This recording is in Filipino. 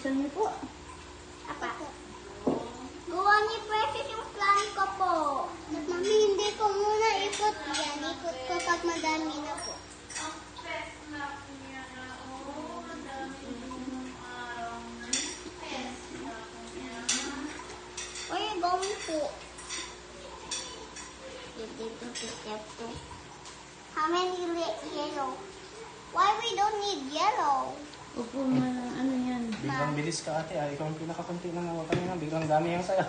Bilisan niyo po. Apa. Gawa ni Precious yung plan ko po. Mami, hindi ko muna ikot yan. Ikot ko pag madami na po. Where are you going po? Dito to step 2. How many yellow? Why we don't need yellow? Opo, ano yan. Biglang bilis ka ate. Ikaw ang pinakakunti ng kanina. Biglang dami yung sayo.